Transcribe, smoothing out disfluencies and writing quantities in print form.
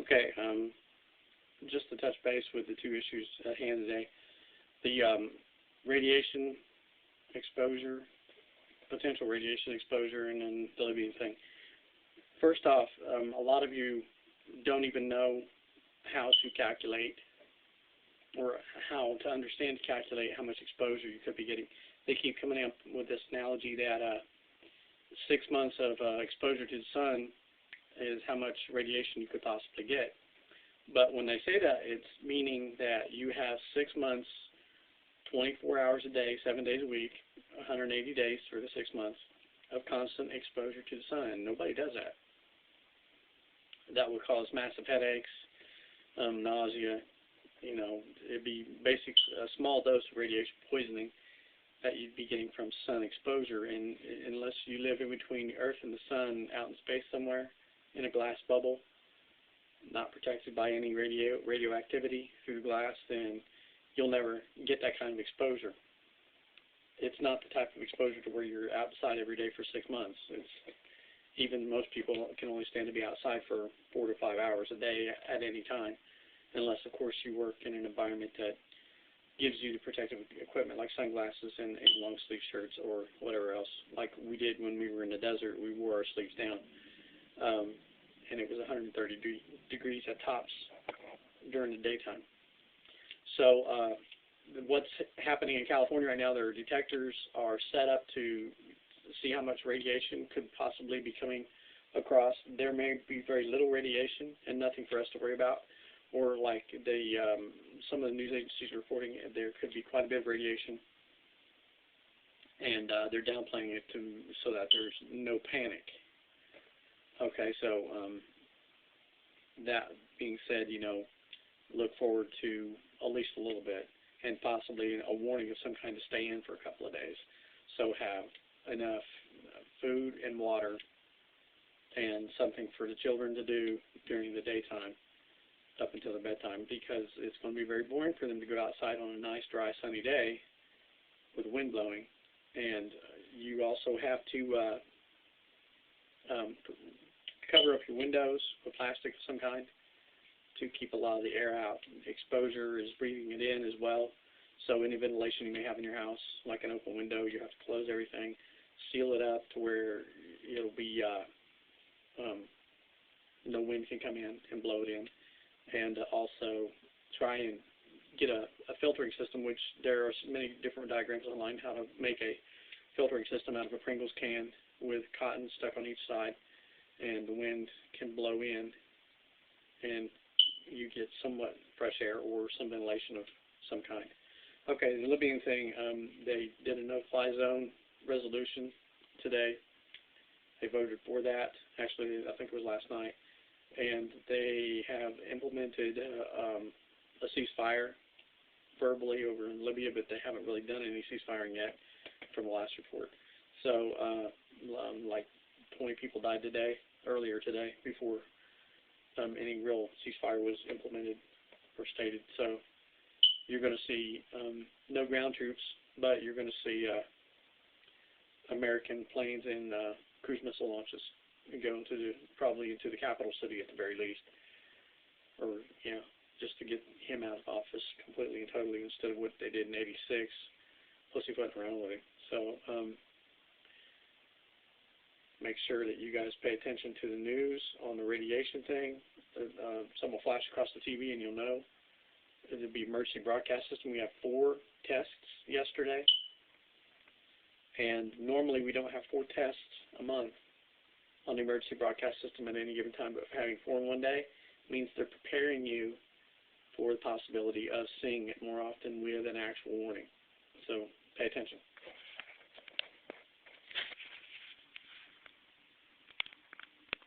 Okay, just to touch base with the two issues at hand today, the radiation exposure, potential radiation exposure, and then the Libyan thing. First off, a lot of you don't even know how to calculate or how to understand to calculate how much exposure you could be getting. They keep coming up with this analogy that 6 months of exposure to the sun is how much radiation you could possibly get. But when they say that, it's meaning that you have 6 months, 24 hours a day, 7 days a week, 180 days for the 6 months of constant exposure to the sun. Nobody does that. That would cause massive headaches, nausea. You know, it'd be basic a small dose of radiation poisoning that you'd be getting from sun exposure. And unless you live in between the Earth and the sun, out in space somewhere, in a glass bubble, not protected by any radioactivity through the glass, then you'll never get that kind of exposure. It's not the type of exposure to where you're outside every day for 6 months. Even most people can only stand to be outside for 4 to 5 hours a day at any time, unless, of course, you work in an environment that gives you the protective equipment like sunglasses and long sleeve shirts or whatever else. Like we did when we were in the desert, we wore our sleeves down. And it was 130 degrees at tops during the daytime. So what's happening in California right now, their detectors are set up to see how much radiation could possibly be coming across. There may be very little radiation and nothing for us to worry about. Or like some of the news agencies are reporting, there could be quite a bit of radiation. And they're downplaying it so that there's no panic. Okay, so that being said, you know, look forward to at least a little bit, and possibly a warning of some kind to stay in for a couple of days. So have enough food and water and something for the children to do during the daytime up until the bedtime, because it's going to be very boring for them to go outside on a nice, dry, sunny day with the wind blowing. And you also have to cover up your windows with plastic of some kind to keep a lot of the air out. Exposure is breathing it in as well. So any ventilation you may have in your house, like an open window, you have to close everything, seal it up to where it'll be no wind can come in and blow it in. And also try and get a filtering system, which there are many different diagrams online how to make a filtering system out of a Pringles can with cotton stuck on each side, and the wind can blow in and you get somewhat fresh air or some ventilation of some kind. Okay, the Libyan thing, they did a no-fly zone resolution today. They voted for that. Actually, I think it was last night. And they have implemented a ceasefire verbally over in Libya, but they haven't really done any ceasefiring yet from the last report. So, like 20 people died earlier today, before any real ceasefire was implemented or stated. So you're going to see no ground troops, but you're going to see American planes and cruise missile launches go probably into the capital city at the very least, or just to get him out of office completely and totally, instead of what they did in '86, pussyfooting around with him. So make sure that you guys pay attention to the news on the radiation thing. Some will flash across the TV and you'll know. It'll be emergency broadcast system. We have 4 tests yesterday, and normally we don't have 4 tests a month on the emergency broadcast system at any given time, but having 4 in one day means they're preparing you for the possibility of seeing it more often with an actual warning. So pay attention.